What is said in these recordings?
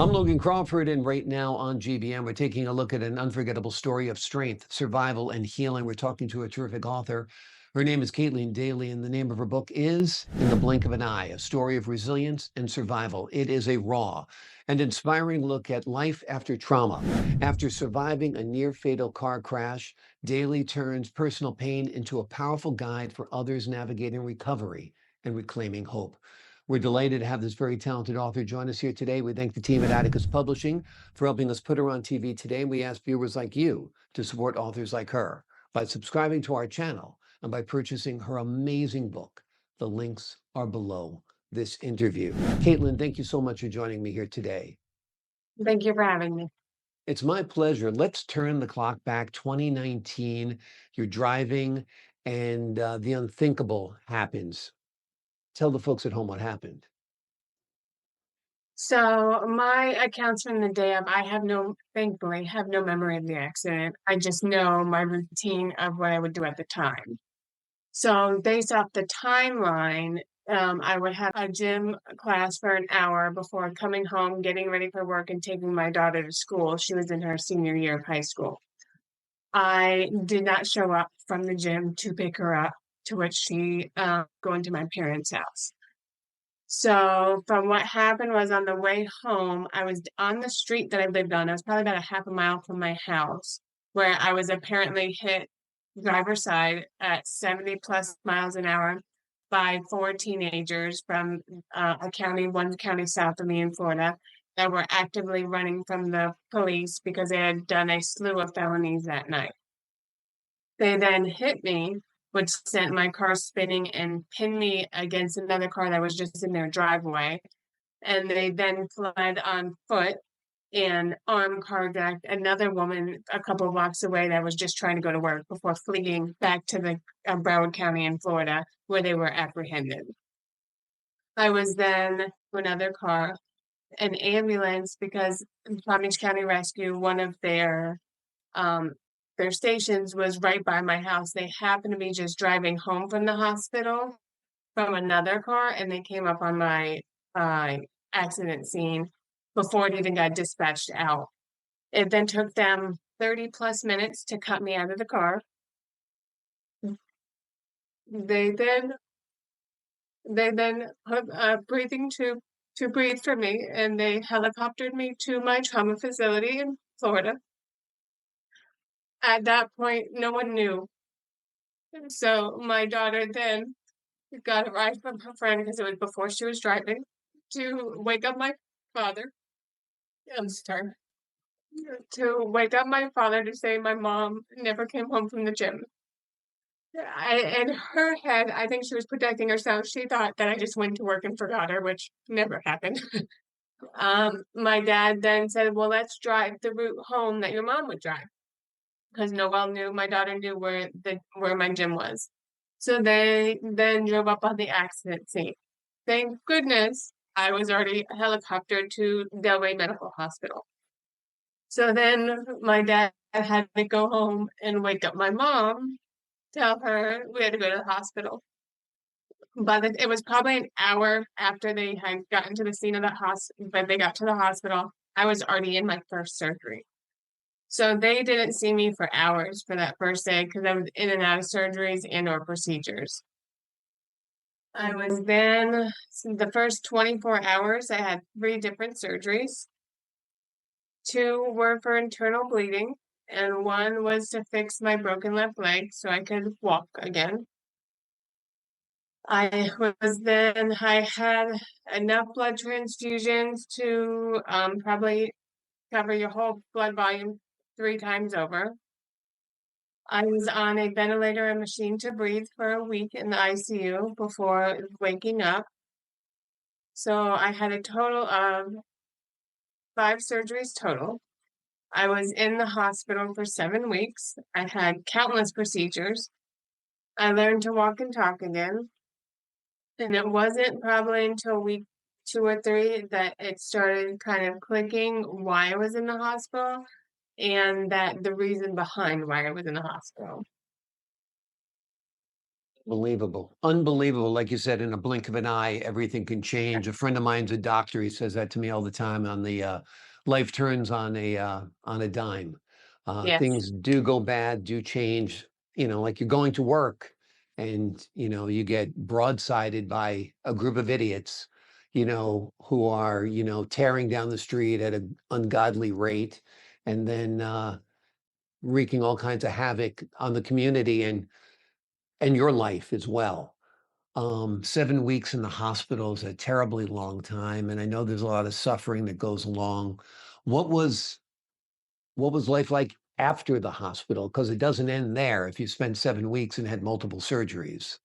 I'm Logan Crawford, and right now on GBM, we're taking a look at an unforgettable story of strength, survival, and healing. We're talking to a terrific author. Her name is Kaitlyn Daly, and the name of her book is In the Blink of an Eye, a story of resilience and survival. It is a raw and inspiring look at life after trauma. After surviving a near fatal car crash, Daly turns personal pain into a powerful guide for others navigating recovery and reclaiming hope. We're delighted to have this very talented author join us here today. We thank the team at Atticus Publishing for helping us put her on TV today. And we ask viewers like you to support authors like her by subscribing to our channel and by purchasing her amazing book. The links are below this interview. Kaitlyn, thank you so much for joining me here today. Thank you for having me. It's my pleasure. Let's turn the clock back 2019. You're driving and the unthinkable happens. Tell the folks at home what happened. So my accounts from the day of, thankfully, have no memory of the accident. I just know my routine of what I would do at the time. So based off the timeline, I would have a gym class for an hour before coming home, getting ready for work, and taking my daughter to school. She was in her senior year of high school. I did not show up from the gym to pick her up, to which she going to my parents' house. So from what happened was on the way home, I was on the street that I lived on. I was probably about a half a mile from my house, where I was apparently hit driver's side at 70 plus miles an hour by four teenagers from one county south of me in Florida, that were actively running from the police because they had done a slew of felonies that night. They then hit me, which sent my car spinning and pinned me against another car that was just in their driveway. And they then fled on foot and armed carjacked another woman a couple of blocks away that was just trying to go to work before fleeing back to the Broward County in Florida, where they were apprehended. I was then to another car, an ambulance, because Palm Beach County Rescue, one of their stations was right by my house. They happened to be just driving home from the hospital from another car, and they came up on my accident scene before it even got dispatched out. It then took them 30 plus minutes to cut me out of the car. They then put a breathing tube to breathe for me, and they helicoptered me to my trauma facility in Florida. At that point, no one knew. So my daughter then got a ride from her friend, because it was before she was driving, to wake up my father. I'm sorry. To wake up my father to say my mom never came home from the gym. In her head, I think she was protecting herself. She thought that I just went to work and forgot her, which never happened. My dad then said, well, let's drive the route home that your mom would drive, because my daughter knew where my gym was. So they then drove up on the accident scene. Thank goodness I was already helicoptered to Delray Medical Hospital. So then my dad had to go home and wake up my mom, tell her we had to go to the hospital. But it was probably an hour after they had gotten to the scene of the hospital, but they got to the hospital, I was already in my first surgery. So they didn't see me for hours for that first day, because I was in and out of surgeries and or procedures. I was then, the first 24 hours, I had 3 different surgeries. 2 were for internal bleeding, and 1 was to fix my broken left leg so I could walk again. I had enough blood transfusions to probably cover your whole blood volume 3 times over. I was on a ventilator and machine to breathe for a week in the ICU before waking up. So I had a total of 5 surgeries total. I was in the hospital for 7 weeks. I had countless procedures. I learned to walk and talk again. And it wasn't probably until week 2 or 3 that it started kind of clicking why I was in the hospital, and that the reason behind why I was in the hospital. Unbelievable. Unbelievable. Like you said, in a blink of an eye, everything can change. A friend of mine's a doctor. He says that to me all the time on the life turns on a dime. Yes. Things do go bad, do change, like you're going to work and you get broadsided by a group of idiots, who are, tearing down the street at an ungodly rate and then wreaking all kinds of havoc on the community and your life as well. 7 weeks in the hospital is a terribly long time, and I know there's a lot of suffering that goes along. What was what was life like after the hospital? Because it doesn't end there if you spent 7 weeks and had multiple surgeries.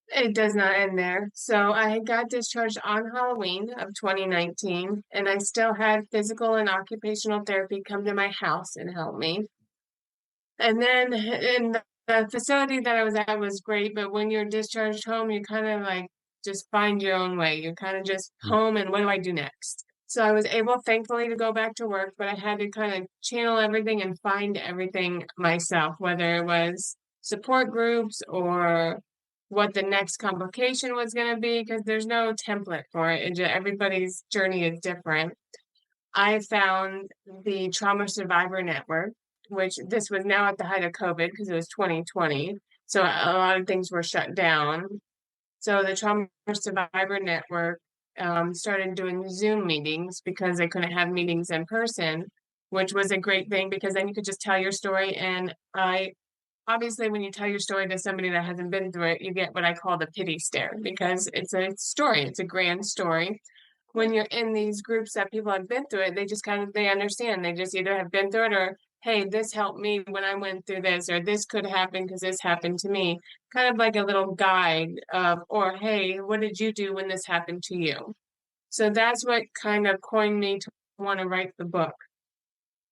It does not end there. So I got discharged on Halloween of 2019, and I still had physical and occupational therapy come to my house and help me. And then in the facility that I was at was great, but when you're discharged home, you kind of like just find your own way. You're kind of just Mm. home, and what do I do next? So I was able, thankfully, to go back to work, but I had to kind of channel everything and find everything myself, whether it was support groups or what the next complication was going to be, because there's no template for it. Everybody's journey is different. I found the Trauma Survivor Network, which this was now at the height of COVID because it was 2020. So a lot of things were shut down. So the Trauma Survivor Network started doing Zoom meetings because they couldn't have meetings in person, which was a great thing because then you could just tell your story. And I obviously, when you tell your story to somebody that hasn't been through it, you get what I call the pity stare because it's a story, it's a grand story. When you're in these groups that people have been through it, they just kind of they understand. They just either have been through it or hey, this helped me when I went through this, or this could happen because this happened to me. Kind of like a little guide of, or hey, what did you do when this happened to you? So that's what kind of coined me to want to write the book.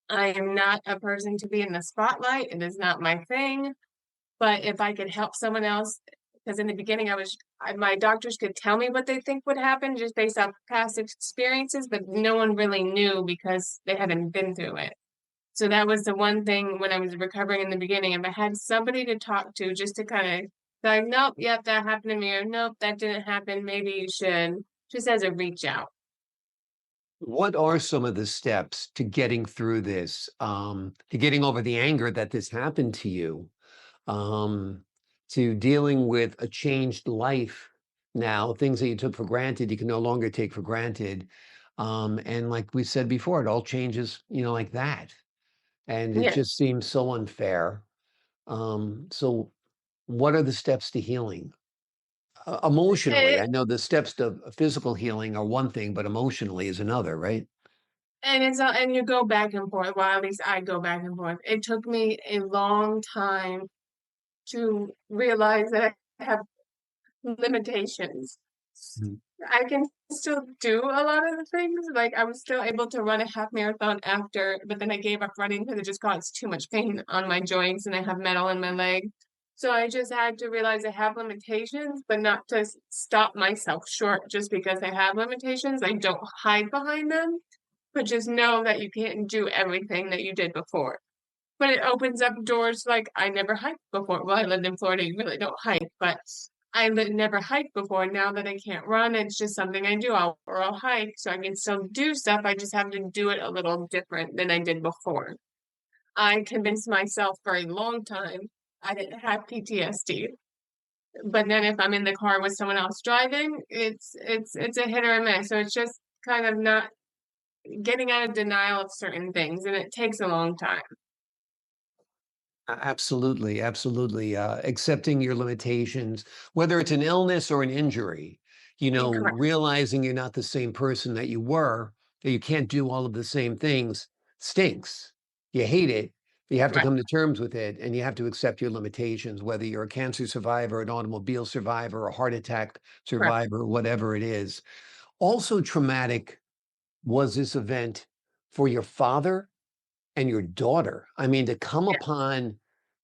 I am not a person to be in the spotlight. It is not my thing. But if I could help someone else, because in the beginning my doctors could tell me what they think would happen just based off past experiences, but no one really knew because they hadn't been through it. So that was the one thing when I was recovering in the beginning. If I had somebody to talk to just to kind of like, nope, yep, that happened to me, or nope, that didn't happen, maybe you should, just as a reach out. What are some of the steps to getting through this, to getting over the anger that this happened to you, um, to dealing with a changed life now, things that you took for granted, you can no longer take for granted. And like we said before, it all changes, like that. And it Yeah. just seems so unfair. So what are the steps to healing? Emotionally, And, I know the steps to physical healing are one thing, but emotionally is another, right? and it's and you go back and forth. Well, at least I go back and forth. It took me a long time to realize that I have limitations. Mhm. I can still do a lot of the things. Like I was still able to run a half marathon after, but then I gave up running because it just caused too much pain on my joints and I have metal in my leg. So I just had to realize I have limitations, but not to stop myself short just because I have limitations. I don't hide behind them, but just know that you can't do everything that you did before. But it opens up doors like I never hiked before. Well, I lived in Florida, you really don't hike, but never hiked before. Now that I can't run, it's just something I do. I'll hike, so I can still do stuff. I just have to do it a little different than I did before. I convinced myself for a long time I didn't have PTSD. But then if I'm in the car with someone else driving, it's a hit or a miss. So it's just kind of not getting out of denial of certain things, and it takes a long time. Absolutely, absolutely. Accepting your limitations, whether it's an illness or an injury, Incorrect. realizing you're not the same person that you were, that you can't do all of the same things stinks. You hate it. You have to Right. come to terms with it and you have to accept your limitations, whether you're a cancer survivor, an automobile survivor, a heart attack Correct. survivor, whatever it is. Also traumatic was this event for your father and your daughter. I mean, to come Yeah. upon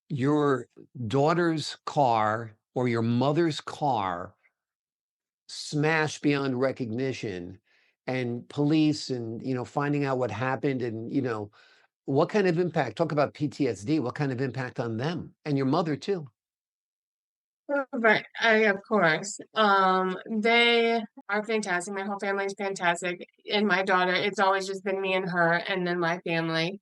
your daughter's car or your mother's car smashed beyond recognition and police and finding out what happened and what kind of impact, talk about PTSD, what kind of impact on them and your mother too. Right, of course. They are fantastic. My whole family is fantastic. And my daughter, it's always just been me and her and then my family.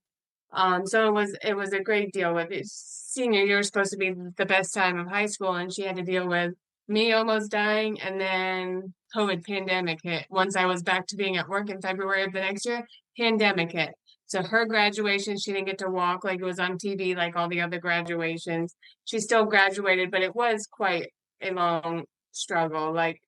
So it was a great deal with it. Senior year was supposed to be the best time of high school, and she had to deal with me almost dying, and then COVID pandemic hit. Once I was back to being at work in February of the next year, pandemic hit. So her graduation, she didn't get to walk like it was on TV, like all the other graduations. She still graduated, but it was quite a long struggle. Like,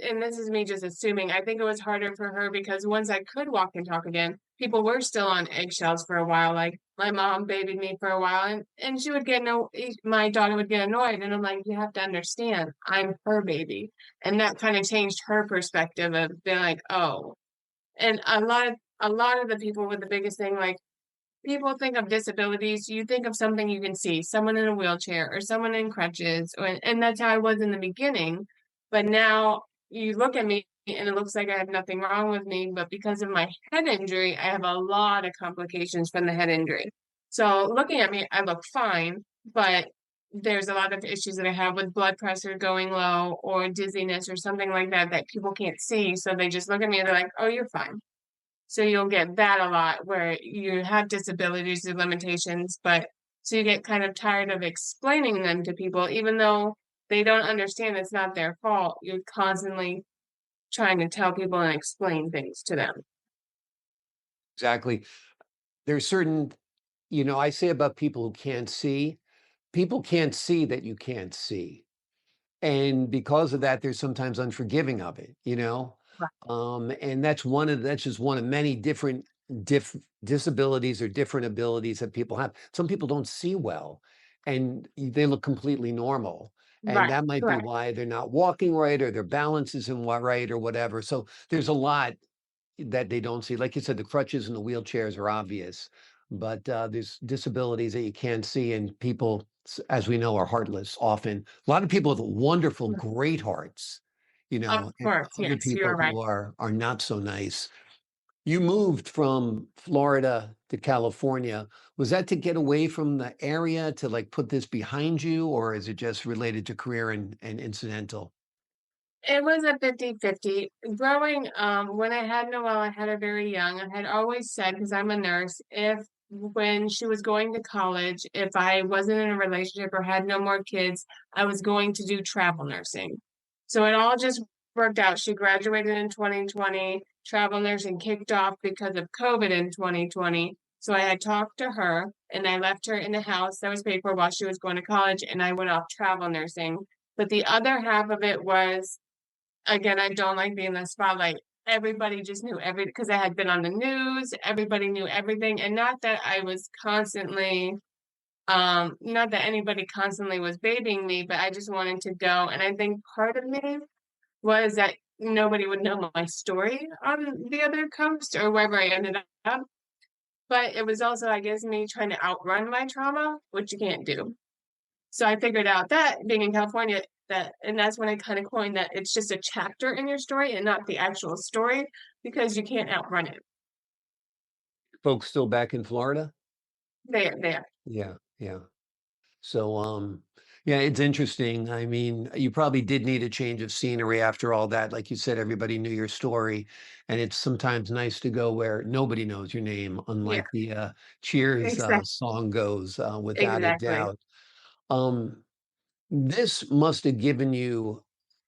and this is me just assuming, I think it was harder for her because once I could walk and talk again, people were still on eggshells for a while. Like my mom babied me for a while and she would get no, my daughter would get annoyed. And I'm like, you have to understand, I'm her baby. And that kind of changed her perspective of being like, oh, and a lot of the people with the biggest thing, like people think of disabilities, you think of something you can see, someone in a wheelchair or someone in crutches, and that's how I was in the beginning. But now you look at me and it looks like I have nothing wrong with me, but because of my head injury, I have a lot of complications from the head injury. So looking at me, I look fine, but there's a lot of issues that I have with blood pressure going low or dizziness or something like that that people can't see. So they just look at me and they're like, oh, you're fine. So you'll get that a lot where you have disabilities or limitations, but so you get kind of tired of explaining them to people, even though they don't understand it's not their fault. You're constantly trying to tell people and explain things to them. Exactly. There's certain, I say about people who can't see, people can't see that you can't see. And because of that, they're sometimes unforgiving of it. Right. And that's just one of many different disabilities or different abilities that people have. Some people don't see well and they look completely normal. And Right. that might be Right. why they're not walking right or their balance isn't right or whatever. So there's a lot that they don't see. Like you said, the crutches and the wheelchairs are obvious, but there's disabilities that you can't see, and people, as we know, are heartless often. A lot of people with wonderful, great hearts, Of and course. other Yes, people you're right. who are not so nice. You moved from Florida to California. Was that to get away from the area to like put this behind you, or is it just related to career and incidental? It was a 50-50. Growing, when I had Noelle, I had her very young. I had always said, because I'm a nurse, if when she was going to college, if I wasn't in a relationship or had no more kids, I was going to do travel nursing. So it all just worked out. She graduated in 2020. Travel nursing kicked off because of COVID in 2020. So I had talked to her and I left her in the house that was paid for while she was going to college, and I went off travel nursing. But the other half of it was, again, I don't like being in the spotlight. Everybody just knew because I had been on the news, everybody knew everything. And not that I was constantly, not that anybody constantly was babying me, but I just wanted to go. And I think part of me was that nobody would know my story on the other coast or wherever I ended up. But it was also, I guess, me trying to outrun my trauma, which you can't do. So I figured out that being in California, and that's when I kind of coined that it's just a chapter in your story and not the actual story because you can't outrun it. Folks still back in Florida? There. Yeah, yeah. So, yeah, it's interesting. I mean, you probably did need a change of scenery after all that. Like you said, everybody knew your story, and it's sometimes nice to go where nobody knows your name, Yeah, unlike the Cheers exactly. song goes, without a Exactly. doubt. Um, this must have given you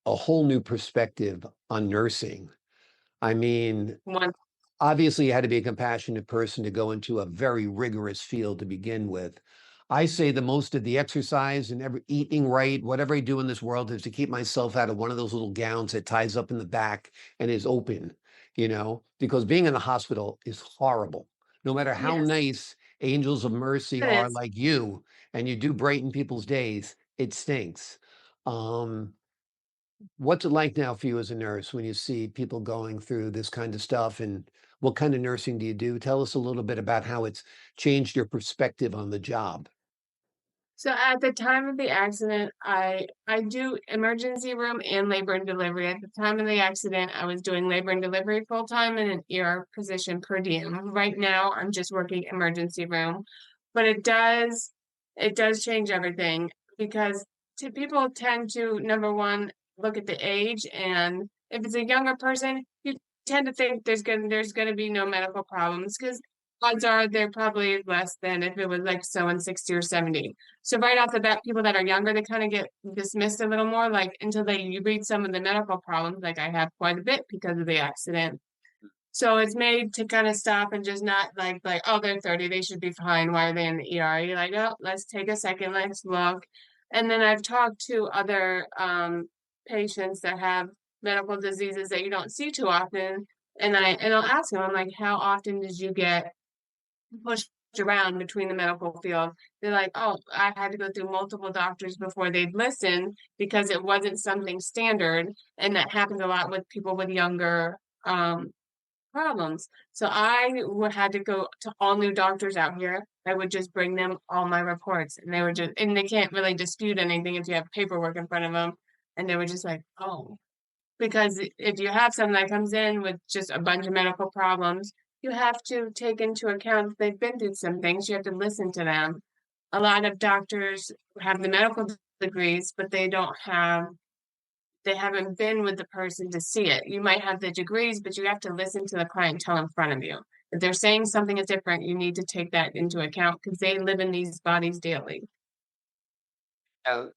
a whole new perspective on nursing. I mean, One, obviously you had to be a compassionate person to go into a very rigorous field to begin with. I say the most of the exercise and every eating right, whatever I do in this world is to keep myself out of one of those little gowns that ties up in the back and is open, because being in the hospital is horrible. No matter how yes, nice angels of mercy it are is. like you and you do brighten people's days, it stinks. Um, What's it like now for you as a nurse when you see people going through this kind of stuff, and what kind of nursing do you do? Tell us a little bit about how it's changed your perspective on the job. So at the time of the accident, I do emergency room and labor and delivery. At the time of the accident, I was doing labor and delivery full time in an ER position per diem. Right now, I'm just working emergency room, but it does change everything because people tend to, number one, look at the age, and if it's a younger person, you tend to think there's gonna be no medical problems because odds are they're probably less than if it was like someone 60 or 70. So right off the bat, people that are younger, they kind of get dismissed a little more, like until you read some of the medical problems, like I have quite a bit because of the accident. So it's made to kind of stop and just not like, oh, they're 30, they should be fine. Why are they in the ER? You're like, oh, let's take a second, let's look. And then I've talked to other patients that have medical diseases that you don't see too often. And I'll ask them, I'm like, how often did you get pushed around between the medical field? They're like, oh, I had to go through multiple doctors before they'd listen because it wasn't something standard. And that happens a lot with people with younger problems. So I would had to go to all new doctors out here. I would just bring them all my reports, and they were just, and they can't really dispute anything if you have paperwork in front of them. And they were just like, oh, because if you have someone that comes in with just a bunch of medical problems, you have to take into account that they've been through some things. You have to listen to them. A lot of doctors have the medical degrees, but they haven't been with the person to see it. You might have the degrees, but you have to listen to the clientele in front of you. If they're saying something is different, you need to take that into account because they live in these bodies daily.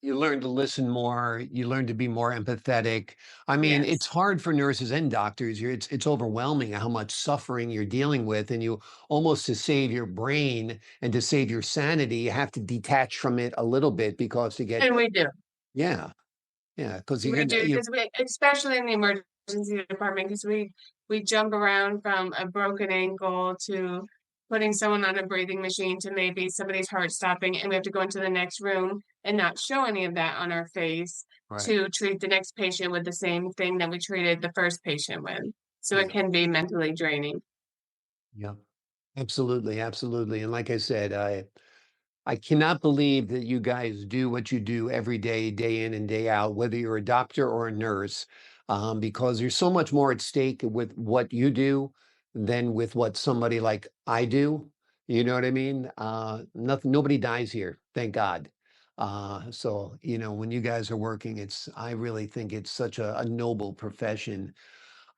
You learn to listen more. You learn to be more empathetic. I mean, it's Yes. hard for nurses and doctors. It's overwhelming how much suffering you're dealing with, and you almost to save your brain and to save your sanity, you have to detach from it a little bit because to get And we do. yeah, yeah, because We you're do you because we, especially in the emergency department, because we jump around from a broken ankle to putting someone on a breathing machine to maybe somebody's heart stopping, and we have to go into the next room and not show any of that on our face right. to treat the next patient with the same thing that we treated the first patient with. So it Yeah, can be mentally draining. yeah, absolutely, absolutely. And like I said, I cannot believe that you guys do what you do every day, day in and day out, whether you're a doctor or a nurse, because there's so much more at stake with what you do than with what somebody like I do. You know what I mean? Nothing, nobody dies here, thank God. So, when you guys are working, I really think it's such a noble profession.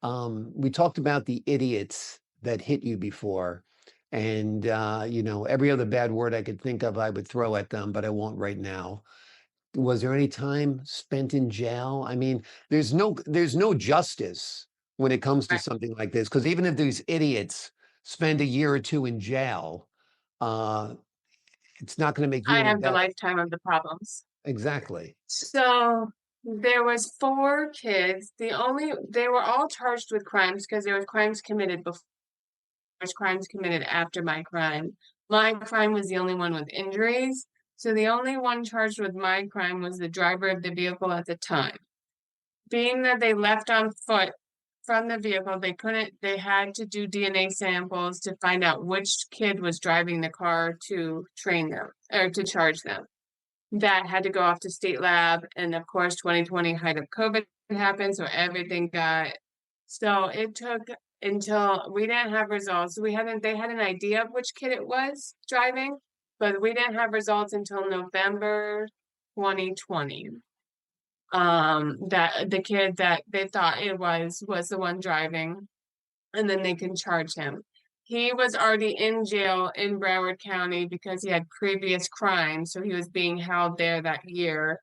We talked about the idiots that hit you before. And, every other bad word I could think of, I would throw at them, but I won't right now. Was there any time spent in jail? I mean, there's no justice when it comes to Right. something like this, because even if these idiots spend a year or two in jail, uh, it's not going to make you I any have the better. lifetime of the problems. Exactly. So there was four kids. They were all charged with crimes because there was crimes committed before, there's crimes committed after my crime. My crime was the only one with injuries. So the only one charged with my crime was the driver of the vehicle at the time. Being that they left on foot from the vehicle, they had to do DNA samples to find out which kid was driving the car to train them or to charge them. That had to go off to state lab. And of course, 2020 height of COVID happened. So everything so it took until we didn't have results. They had an idea of which kid it was driving, but we didn't have results until November 2020. That the kid that they thought it was the one driving, and then they can charge him. He was already in jail in Broward County because he had previous crimes, so he was being held there that year.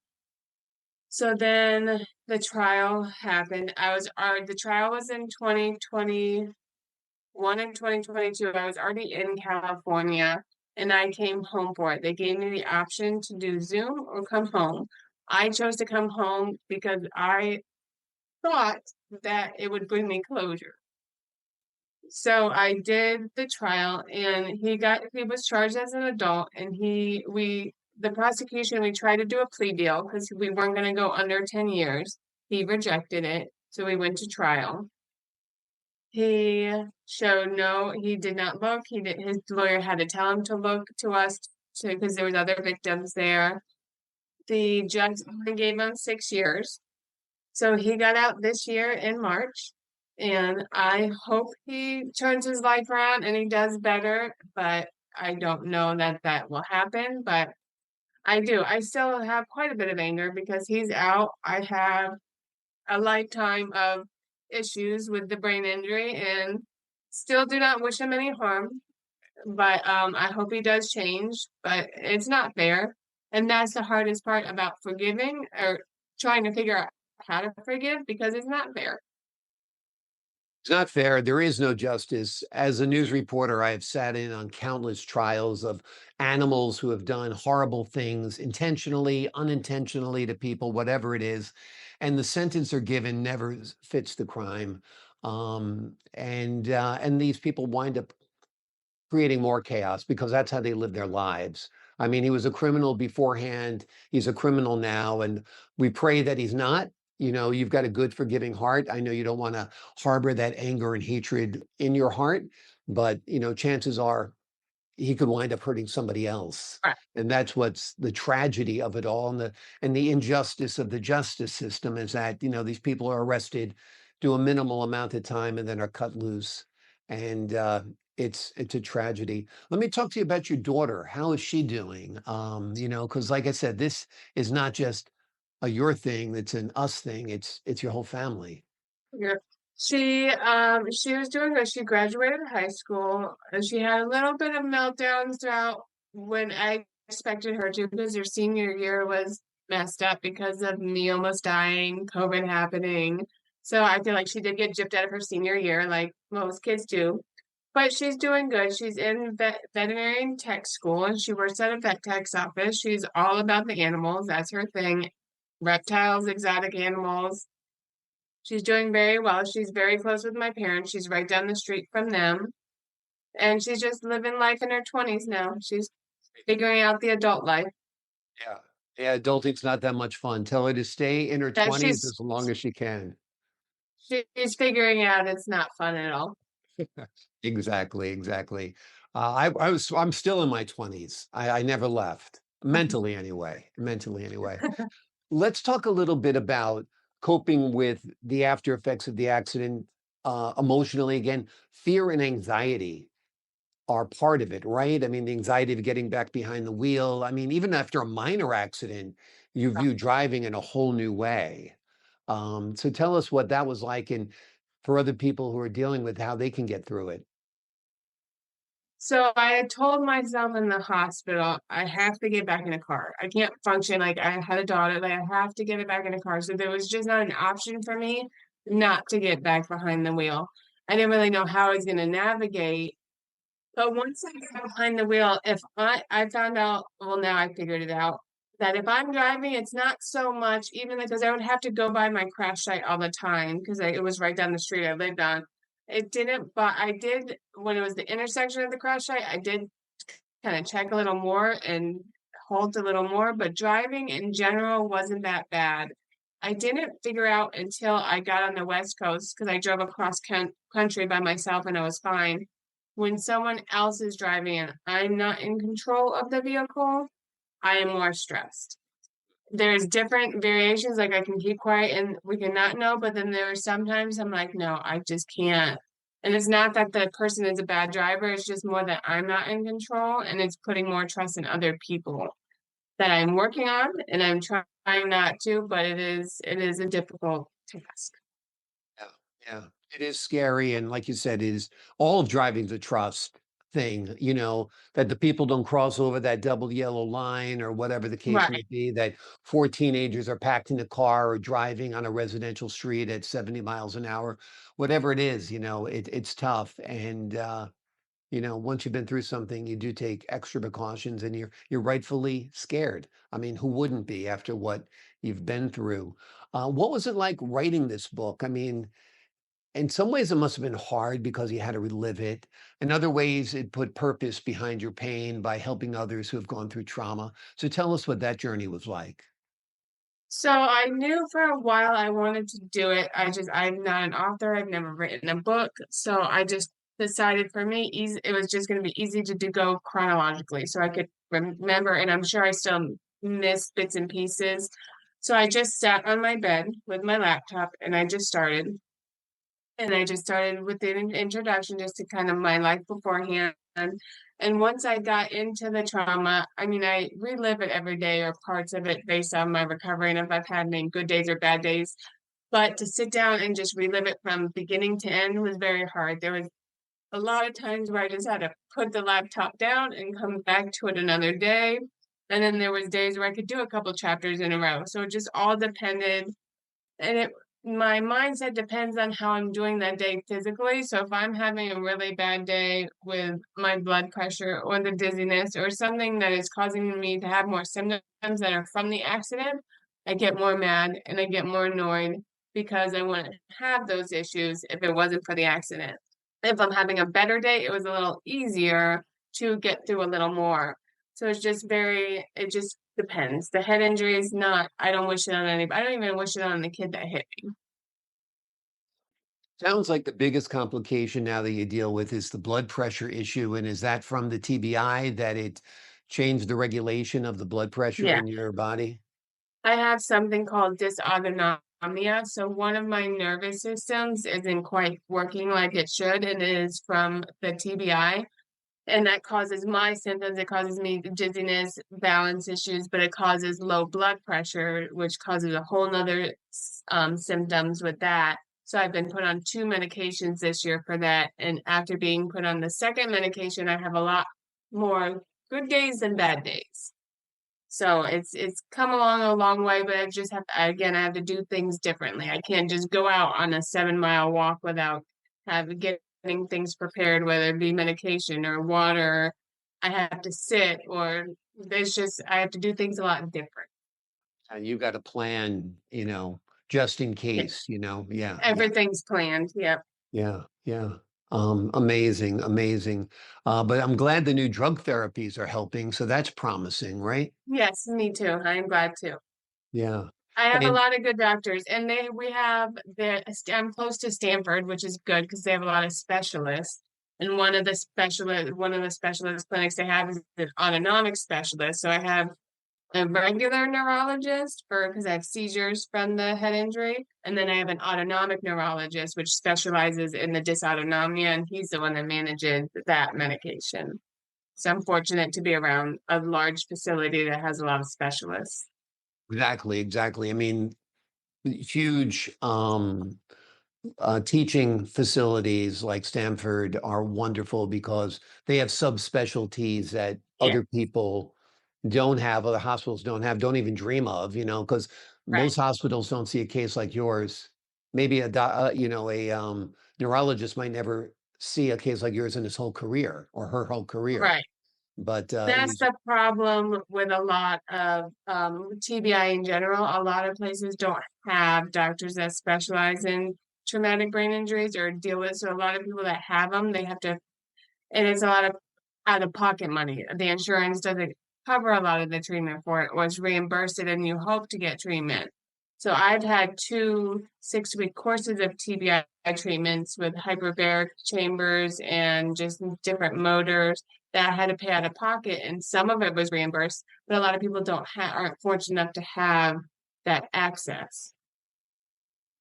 So then the trial happened. The trial was in 2021 and 2022. I was already in California and I came home for it. They gave me the option to do Zoom or come home. I chose to come home because I thought that it would bring me closure. So I did the trial and he was charged as an adult, and the prosecution, we tried to do a plea deal because we weren't going to go under 10 years. He rejected it. So we went to trial. He showed no, he did not look. His lawyer had to tell him to look to us because there was other victims there. The judge only gave him 6 years. So he got out this year in March, and I hope he turns his life around and he does better, but I don't know that that will happen. But I do. I still have quite a bit of anger because he's out. I have a lifetime of issues with the brain injury and still do not wish him any harm. But I hope he does change. But it's not fair. And that's the hardest part about forgiving or trying to figure out how to forgive because it's not fair. It's not fair. There is no justice. As a news reporter, I have sat in on countless trials of animals who have done horrible things intentionally, unintentionally to people, whatever it is. And the sentence they're given never fits the crime. And these people wind up creating more chaos because that's how they live their lives. I mean, he was a criminal beforehand. He's a criminal now, and we pray that he's not. You know, you've got a good, forgiving heart. I know you don't want to harbor that anger and hatred in your heart, but chances are he could wind up hurting somebody else. Right. And that's what's the tragedy of it all. And the injustice of the justice system is that, these people are arrested, do a minimal amount of time, and then are cut loose. And it's a tragedy. Let me talk to you about your daughter. How is she doing? Because like I said, this is not just a your thing, it's an us thing. It's your whole family. Yeah. She was doing good. She graduated high school and she had a little bit of meltdowns throughout when I expected her to because her senior year was messed up because of me almost dying, COVID happening. So I feel like she did get gypped out of her senior year, like most kids do. But she's doing good. She's in veterinary tech school and she works at a vet tech's office. She's all about the animals. That's her thing. Reptiles, exotic animals. She's doing very well. She's very close with my parents. She's right down the street from them. And she's just living life in her 20s now. She's figuring out the adult life. Yeah. Yeah, adulting's not that much fun. Tell her to stay in her That 20s as long as she can. she's figuring out it's not fun at all. Exactly, exactly. I'm still in my 20s. I never left, mentally anyway. Mentally anyway. Let's talk a little bit about coping with the after effects of the accident emotionally. Again, fear and anxiety are part of it, right? I mean, the anxiety of getting back behind the wheel. I mean, even after a minor accident, you view driving in a whole new way. So tell us what that was like, and for other people who are dealing with how they can get through it. So I had told myself in the hospital, I have to get back in a car. I can't function like I had a daughter, like I have to get it back in a car. So there was just not an option for me not to get back behind the wheel. I didn't really know how I was going to navigate. But once I got behind the wheel, if I found out, well, now I figured it out, that if I'm driving, it's not so much, even because I would have to go by my crash site all the time because it was right down the street I lived on. It didn't, but I did, when it was the intersection of the crash site, I did kind of check a little more and halt a little more, but driving in general wasn't that bad. I didn't figure out until I got on the West Coast because I drove across country by myself and I was fine. When someone else is driving and I'm not in control of the vehicle, I am more stressed. There's different variations, like I can keep quiet and we can not know, but then there are sometimes I'm like, no, I just can't. And it's not that the person is a bad driver, it's just more that I'm not in control and it's putting more trust in other people that I'm working on and I'm trying not to, but it is a difficult task. Yeah, yeah. It is scary. And like you said, it is all of driving's a trust thing, that the people don't cross over that double yellow line or whatever the case may Right. be, that four teenagers are packed in a car or driving on a residential street at 70 miles an hour, whatever it is, it's tough. And once you've been through something, you do take extra precautions and you're rightfully scared. I mean, who wouldn't be after what you've been through? What was it like writing this book? I mean, in some ways, it must have been hard because you had to relive it. In other ways, it put purpose behind your pain by helping others who have gone through trauma. So tell us what that journey was like. So I knew for a while I wanted to do it. I'm not an author. I've never written a book. So I just decided for me, it was just going to be easy to do go chronologically so I could remember. And I'm sure I still miss bits and pieces. So I just sat on my bed with my laptop and I just started. And I just started with the introduction just to kind of my life beforehand. And once I got into the trauma, I mean, I relive it every day or parts of it based on my recovery and if I've had any good days or bad days. But to sit down and just relive it from beginning to end was very hard. There was a lot of times where I just had to put the laptop down and come back to it another day. And then there was days where I could do a couple chapters in a row. So it just all depended. And my mindset depends on how I'm doing that day physically. So if I'm having a really bad day with my blood pressure or the dizziness or something that is causing me to have more symptoms that are from the accident, I get more mad and I get more annoyed because I wouldn't have those issues if it wasn't for the accident. If I'm having a better day, it was a little easier to get through a little more. So it just depends. The head injury is not, I don't wish it on anybody. I don't even wish it on the kid that hit me. Sounds like the biggest complication now that you deal with is the blood pressure issue. And is that from the TBI that it changed the regulation of the blood pressure Yeah. in your body? I have something called dysautonomia. So one of my nervous systems isn't quite working like it should, and it is from the TBI. And that causes my symptoms. It causes me dizziness, balance issues, but it causes low blood pressure, which causes a whole nother symptoms with that. So I've been put on 2 medications this year for that. And after being put on the second medication, I have a lot more good days than bad days. So it's come along a long way, but I just again, I have to do things differently. I can't just go out on a 7 mile walk without getting things prepared, whether it be medication or water. I have to sit or I have to do things a lot different. And you got a plan, just in Yeah. case, Yeah, yeah, Everything's planned. Yep. yeah, yeah. Amazing, amazing. But I'm glad the new drug therapies are helping. So that's promising, right? Yes, me too. I am glad too. Yeah. I have a And lot of good doctors, and I'm close to Stanford, which is good because they have a lot of specialists. And one of the specialist clinics they have is an autonomic specialist. So I have a regular neurologist because I have seizures from the head injury, and then I have an autonomic neurologist which specializes in the dysautonomia, and he's the one that manages that medication. So I'm fortunate to be around a large facility that has a lot of specialists. exactly, exactly. I mean, huge teaching facilities like Stanford are wonderful because they have subspecialties that Yeah, other people don't have, other hospitals don't even dream of, because right. most hospitals don't see a case like yours. Maybe a neurologist might never see a case like yours in his whole career or her whole career. Right. But That's the problem with a lot of TBI in general. A lot of places don't have doctors that specialize in traumatic brain injuries or deal with. So a lot of people that have them, they have to, and it's a lot of out of pocket money. The insurance doesn't cover a lot of the treatment for it, or it's reimbursed it, and you hope to get treatment. So I've had 2 6-week courses of TBI treatments with hyperbaric chambers and just different motors that I had to pay out of pocket, and some of it was reimbursed, but a lot of people aren't fortunate enough to have that access.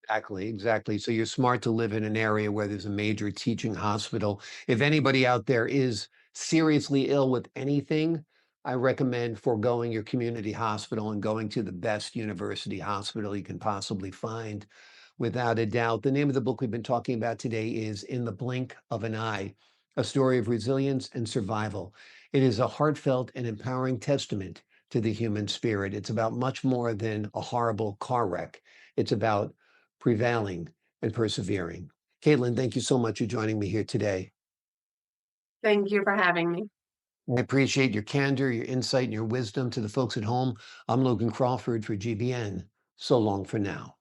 exactly, exactly. So you're smart to live in an area where there's a major teaching hospital. If anybody out there is seriously ill with anything, I recommend foregoing your community hospital and going to the best university hospital you can possibly find, without a doubt. The name of the book we've been talking about today is In the Blink of an Eye, a story of resilience and survival. It is a heartfelt and empowering testament to the human spirit. It's about much more than a horrible car wreck. It's about prevailing and persevering. Kaitlyn, thank you so much for joining me here today. Thank you for having me. I appreciate your candor, your insight, and your wisdom. To the folks at home, I'm Logan Crawford for GBN. So long for now.